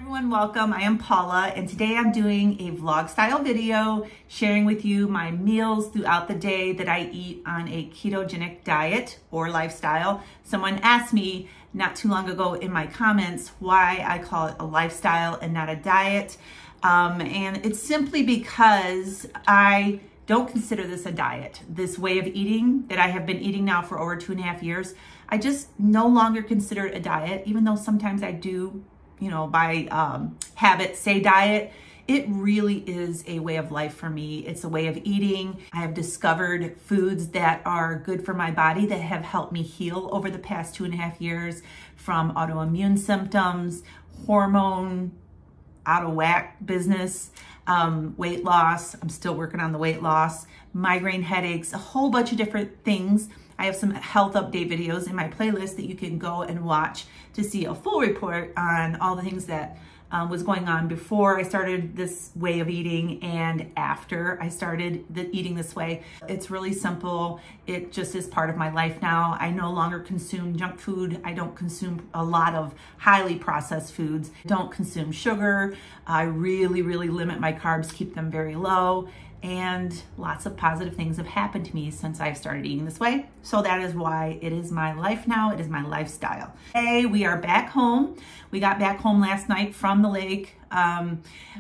Everyone, welcome. I am Paula, and today I'm doing a vlog style video sharing with you my meals throughout the day that I eat on a ketogenic diet or lifestyle. Someone asked me not too long ago in my comments why I call it a lifestyle and not a diet. And it's simply because I don't consider this a diet. This way of eating that I have been eating now for over 2.5 years, I just no longer consider it a diet, even though sometimes I do, by habit say diet. It really is a way of life for me. It's a way of eating. I have discovered foods that are good for my body that have helped me heal over the past 2.5 years from autoimmune symptoms, hormone out of whack business, weight loss. I'm still working on the weight loss, migraine headaches, a whole bunch of different things. I have some health update videos in my playlist that you can go and watch to see a full report on all the things that was going on before I started this way of eating and after I started eating this way. It's really simple. It just is part of my life now. I no longer consume junk food. I don't consume a lot of highly processed foods. I don't consume sugar. I really limit my carbs, keep them very low. And lots of positive things have happened to me since I've started eating this way. So that is why it is my life now. It is my lifestyle. Today we are back home. We got back home last night from the lake.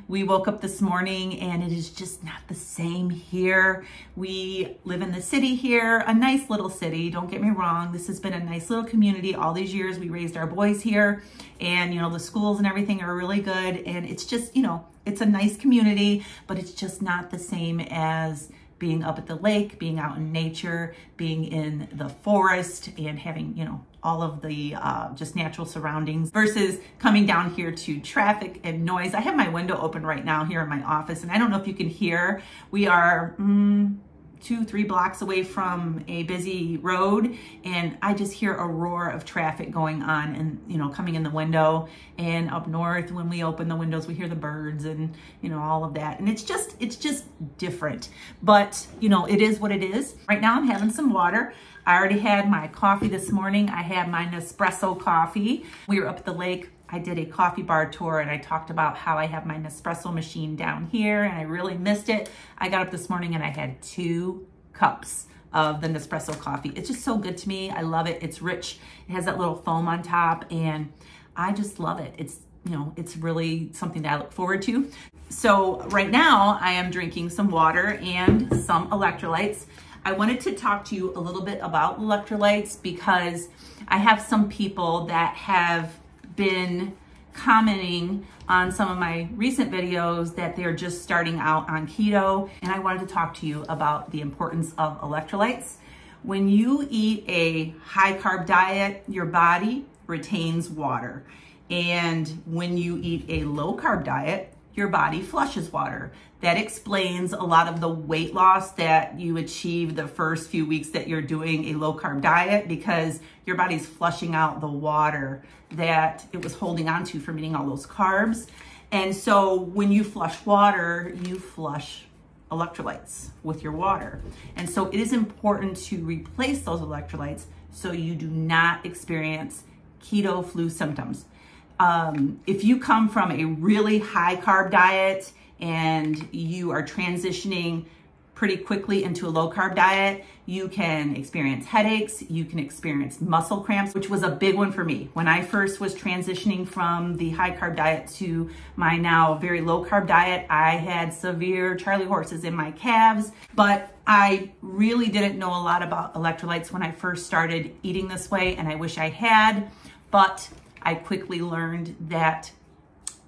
We woke up this morning and it is just not the same here. We live in the city here, a nice little city. Don't get me wrong. This has been a nice little community all these years. We raised our boys here and, the schools and everything are really good. And it's just, it's a nice community, but it's just not the same as being up at the lake, being out in nature, being in the forest and having, all of the just natural surroundings versus coming down here to traffic and noise. I have my window open right now here in my office, and I don't know if you can hear. We are 2-3 blocks away from a busy road, and I just hear a roar of traffic going on and, coming in the window. And up north, when we open the windows, we hear the birds and, all of that. And it's just different, but it is what it is. Right now I'm having some water. I already had my coffee this morning. I had my Nespresso coffee. We were up at the lake. I did a coffee bar tour and I talked about how I have my Nespresso machine down here and I really missed it. I got up this morning and I had 2 cups of the Nespresso coffee. It's just so good to me. I love it. It's rich. It has that little foam on top and I just love it. It's, it's really something that I look forward to. So right now I am drinking some water and some electrolytes. I wanted to talk to you a little bit about electrolytes because I have some people that have been commenting on some of my recent videos that they're just starting out on keto, and I wanted to talk to you about the importance of electrolytes. When you eat a high carb diet, your body retains water, and when you eat a low carb diet, your body flushes water. That explains a lot of the weight loss that you achieve the first few weeks that you're doing a low carb diet, because your body's flushing out the water that it was holding on to from eating all those carbs. And so when you flush water, you flush electrolytes with your water. And so it is important to replace those electrolytes so you do not experience keto flu symptoms. If you come from a really high carb diet and you are transitioning pretty quickly into a low carb diet, you can experience headaches, you can experience muscle cramps, which was a big one for me. When I first was transitioning from the high carb diet to my now very low carb diet, I had severe Charlie horses in my calves, but I really didn't know a lot about electrolytes when I first started eating this way, and I wish I had, but I quickly learned that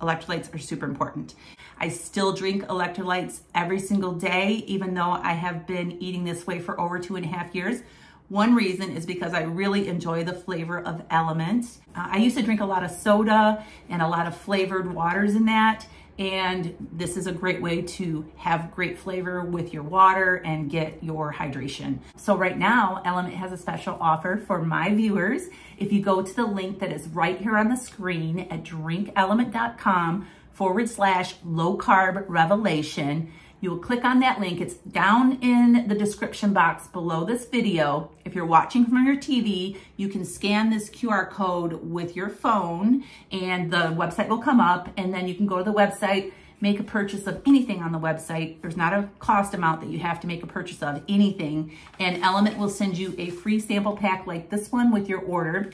electrolytes are super important. I still drink electrolytes every single day, even though I have been eating this way for over 2.5 years. One reason is because I really enjoy the flavor of Element. I used to drink a lot of soda and a lot of flavored waters in that, and this is a great way to have great flavor with your water and get your hydration. So right now, Element has a special offer for my viewers. If you go to the link that is right here on the screen at drinkelement.com/low carb revelation, You will click on that link. It's down in the description box below this video. If you're watching from your TV, you can scan this QR code with your phone and the website will come up, and then you can go to the website, make a purchase of anything on the website. There's not a cost amount that you have to make a purchase of anything, and Element will send you a free sample pack like this one with your order.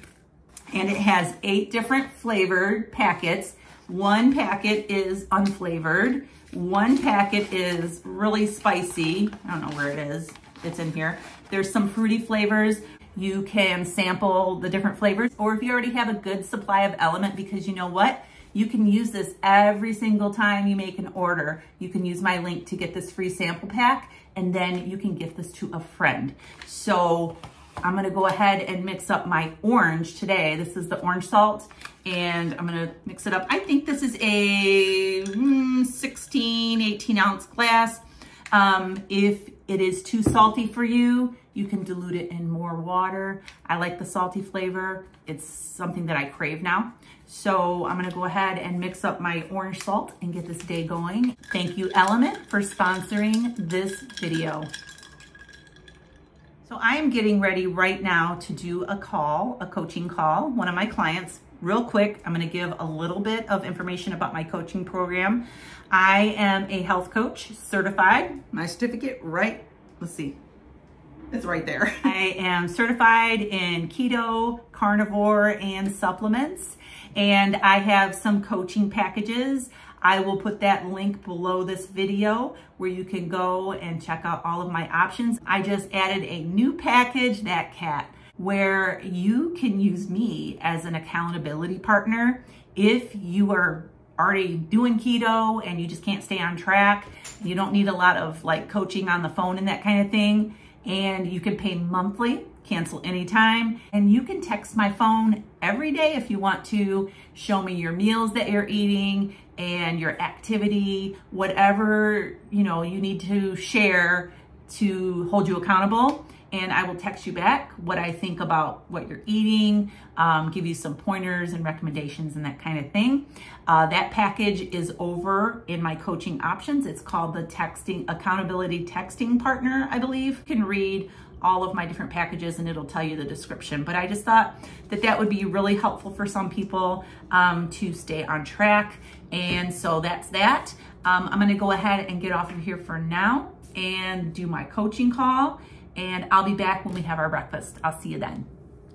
And it has 8 different flavored packets. 1 packet is unflavored. 1 packet is really spicy. I don't know where it is. It's in here. There's some fruity flavors. You can sample the different flavors, or if you already have a good supply of Element, because you know what? You can use this every single time you make an order. You can use my link to get this free sample pack, and then you can gift this to a friend. So I'm gonna go ahead and mix up my orange today. This is the orange salt, and I'm gonna mix it up. I think this is a 16, 18 ounce glass. If it is too salty for you, you can dilute it in more water. I like the salty flavor. It's something that I crave now. So I'm gonna go ahead and mix up my orange salt and get this day going. Thank you, Element, for sponsoring this video. So I am getting ready right now to do a call, a coaching call, one of my clients. Real quick, I'm gonna give a little bit of information about my coaching program. I am a health coach, certified. My certificate, right? Let's see. It's right there. I am certified in keto, carnivore, and supplements. And I have some coaching packages. I will put that link below this video where you can go and check out all of my options. I just added a new package, that cat, where you can use me as an accountability partner if you are already doing keto and you just can't stay on track. You don't need a lot of like coaching on the phone and that kind of thing. And you can pay monthly, cancel anytime, and you can text my phone every day if you want to show me your meals that you're eating and your activity, whatever you need to share to hold you accountable. And I will text you back what I think about what you're eating, give you some pointers and recommendations and that kind of thing. That package is over in my coaching options. It's called the Accountability Texting Partner, I believe. You can read all of my different packages and it'll tell you the description. But I just thought that that would be really helpful for some people to stay on track. And so that's that. I'm gonna go ahead and get off of here for now and do my coaching call. And I'll be back when we have our breakfast. I'll see you then.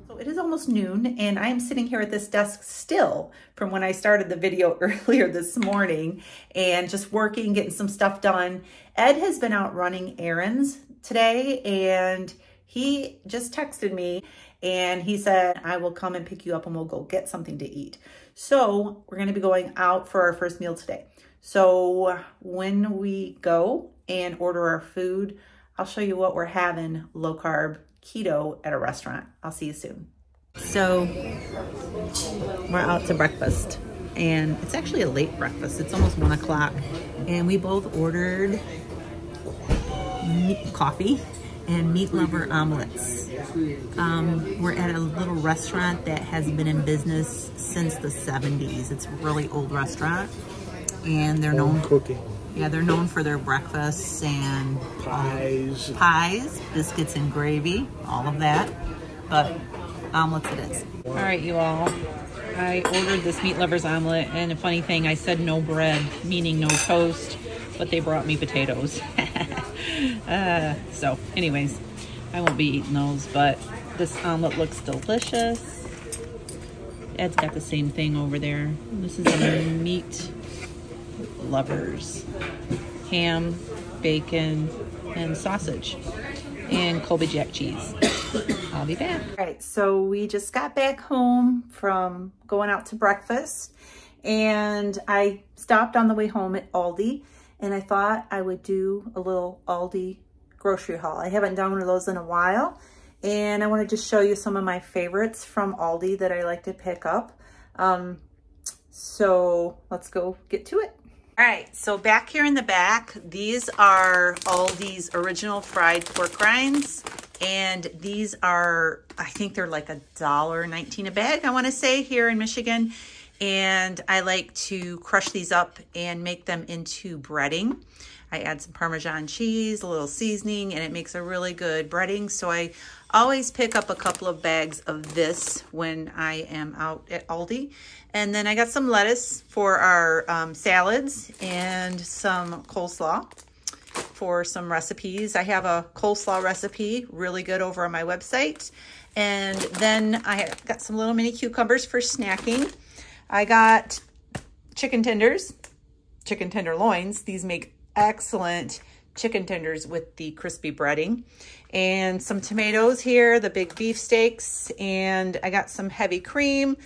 So it is almost noon and I am sitting here at this desk still from when I started the video earlier this morning and just working, getting some stuff done. Ed has been out running errands today and he just texted me and he said, I will come and pick you up and we'll go get something to eat. So we're gonna be going out for our first meal today. So when we go and order our food, I'll show you what we're having low carb keto at a restaurant. I'll see you soon. So we're out to breakfast and it's actually a late breakfast. It's almost 1 o'clock and we both ordered coffee and meat lover omelets. We're at a little restaurant that has been in business since the 70s. It's a really old restaurant and they're known cooking. Yeah, they're known for their breakfasts and pies, biscuits and gravy, all of that, but omelets it is. All right, you all, I ordered this meat lover's omelet, and a funny thing, I said no bread, meaning no toast, but they brought me potatoes. So anyways, I won't be eating those, but this omelet looks delicious. Ed's got the same thing over there. This is a meat lovers, ham, bacon, and sausage, and Colby Jack cheese. I'll be back. All right, so we just got back home from going out to breakfast, and I stopped on the way home at Aldi, and I thought I would do a little Aldi grocery haul. I haven't done one of those in a while, and I want to just show you some of my favorites from Aldi that I like to pick up. So let's go get to it. All right, so back here in the back, these are Aldi's original fried pork rinds. And these are, I think they're like $1.19 a bag, I wanna say, here in Michigan. and I like to crush these up and make them into breading. I add some Parmesan cheese, a little seasoning, and it makes a really good breading. So I always pick up a couple of bags of this when I am out at Aldi. And then I got some lettuce for our salads and some coleslaw for some recipes. I have a coleslaw recipe, really good, over on my website. And then I got some little mini cucumbers for snacking. I got chicken tenders, chicken tenderloins. These make excellent chicken tenders with the crispy breading. And some tomatoes here, the big beef steaks. And I got some heavy cream,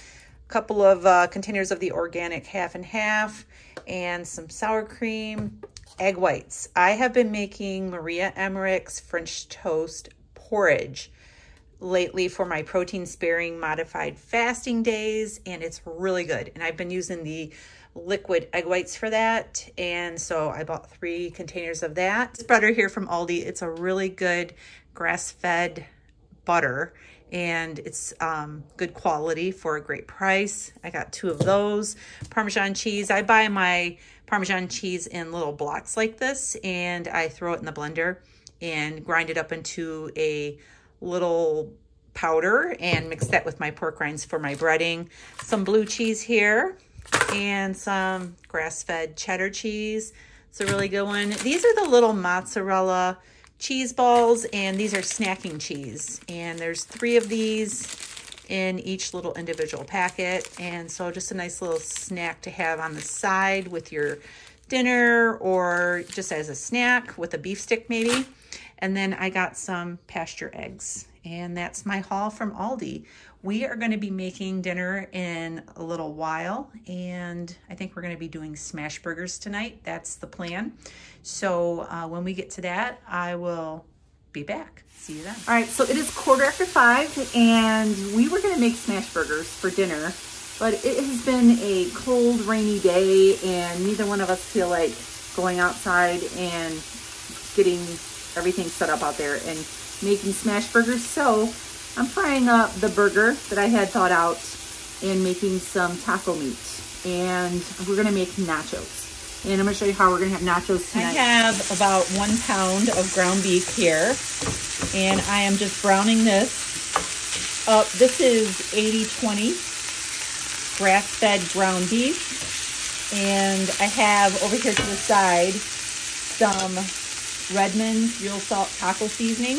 a couple of containers of the organic half and half, and some sour cream, egg whites. I have been making Maria Emmerich's French toast porridge lately for my protein sparing modified fasting days, and it's really good. And I've been using the liquid egg whites for that, and so I bought 3 containers of that. This butter here from Aldi, it's a really good grass-fed butter, and it's good quality for a great price. I got 2 of those. Parmesan cheese, I buy my Parmesan cheese in little blocks like this, and I throw it in the blender and grind it up into a little powder and mix that with my pork rinds for my breading. Some blue cheese here and some grass-fed cheddar cheese. It's a really good one. These are the little mozzarella cheese balls, and these are snacking cheese. And there's 3 of these in each little individual packet. And so just a nice little snack to have on the side with your dinner, or just as a snack with a beef stick maybe. And then I got some pasture eggs, and that's my haul from Aldi. We are going to be making dinner in a little while, and I think we're going to be doing smash burgers tonight. That's the plan. So when we get to that, I will be back. See you then. All right, so it is 5:15, and we were going to make smash burgers for dinner, but it has been a cold, rainy day, and neither one of us feel like going outside and getting everything set up out there and making smash burgers. So I'm frying up the burger that I had thought out and making some taco meat, and we're gonna make nachos. And I'm gonna show you how we're gonna have nachos tonight. I have about 1 pound of ground beef here, and I am just browning this up. This is 80-20 grass-fed ground beef, and I have over here to the side some Redmond's Real Salt taco seasoning.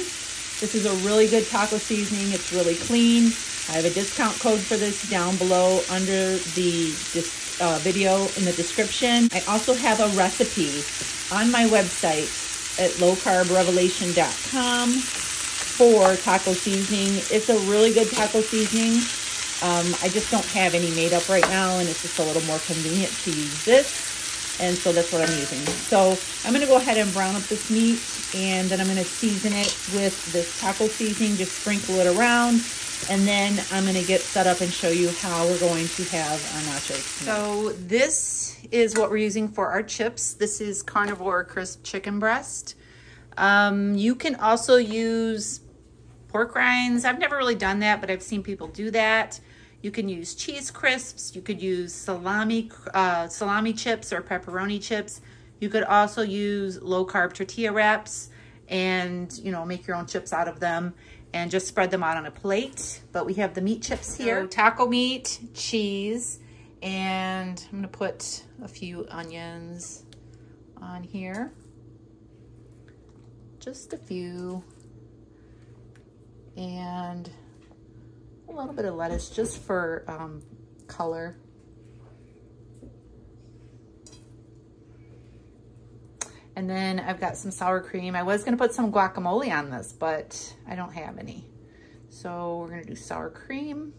This is a really good taco seasoning. It's really clean. I have a discount code for this down below under the video in the description. I also have a recipe on my website at lowcarbrevelation.com for taco seasoning. It's a really good taco seasoning. I just don't have any made up right now, and it's just a little more convenient to use this. And so that's what I'm using. So I'm going to go ahead and brown up this meat, and then I'm going to season it with this taco seasoning, just sprinkle it around, and then I'm going to get set up and show you how we're going to have our nachos tonight. So this is what we're using for our chips. This is carnivore crisp chicken breast. You can also use pork rinds. I've never really done that, but I've seen people do that. You can use cheese crisps. You could use salami chips or pepperoni chips. You could also use low carb tortilla wraps and, you know, make your own chips out of them and just spread them out on a plate. But we have the meat chips here. So taco meat, cheese, and I'm gonna put a few onions on here. Just a few. And a little bit of lettuce just for color. And then I've got some sour cream. I was gonna put some guacamole on this, but I don't have any. So we're gonna do sour cream.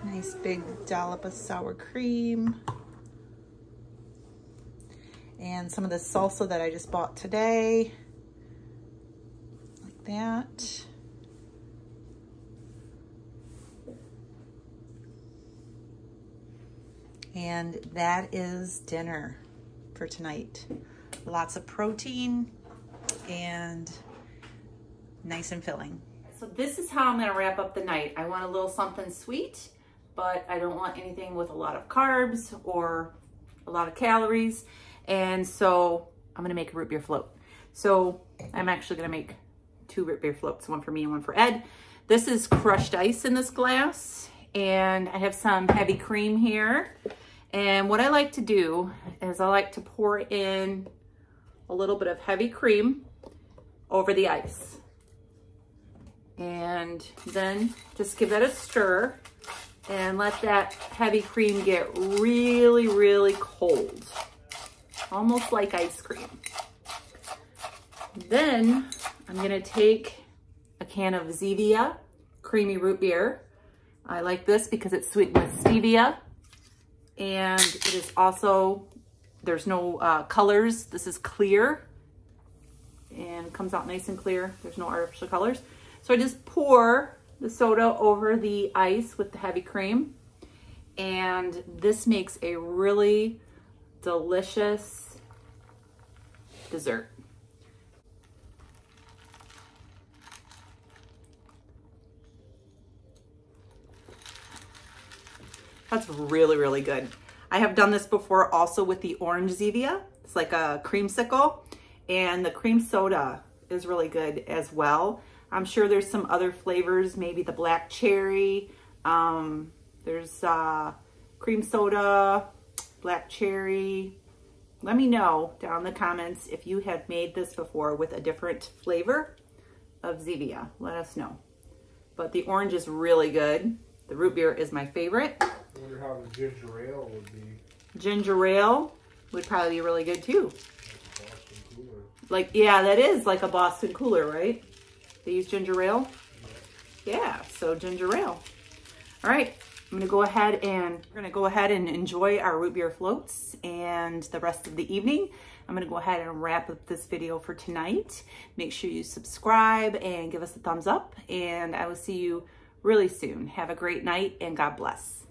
Nice big dollop of sour cream. And some of the salsa that I just bought today. Like that. And that is dinner for tonight. Lots of protein and nice and filling. So this is how I'm gonna wrap up the night. I want a little something sweet. but I don't want anything with a lot of carbs or a lot of calories. And so I'm gonna make a root beer float. So I'm actually gonna make 2 root beer floats, one for me and one for Ed. This is crushed ice in this glass, and I have some heavy cream here. And what I like to do is I like to pour in a little bit of heavy cream over the ice. And then just give that a stir and let that heavy cream get really, really cold. Almost like ice cream. Then I'm gonna take a can of Zevia creamy root beer. I like this because it's sweetened with stevia, and it is also, there's no colors. This is clear and comes out nice and clear. There's no artificial colors. So I just pour the soda over the ice with the heavy cream, and this makes a really delicious dessert. That's really, really good. I have done this before also with the orange Zevia. It's like a creamsicle, and the cream soda is really good as well. I'm sure there's some other flavors, maybe the black cherry. There's cream soda, black cherry. Let me know down in the comments if you have made this before with a different flavor of Zevia. Let us know. But the orange is really good. The root beer is my favorite. I wonder how the ginger ale would be. Ginger ale would probably be really good too. Like a Boston cooler. Like, yeah, that is like a Boston cooler, right? They use ginger ale? Yeah, so ginger ale. All right, we're gonna go ahead and enjoy our root beer floats and the rest of the evening. I'm gonna go ahead and wrap up this video for tonight. Make sure you subscribe and give us a thumbs up, and I will see you really soon. Have a great night and God bless.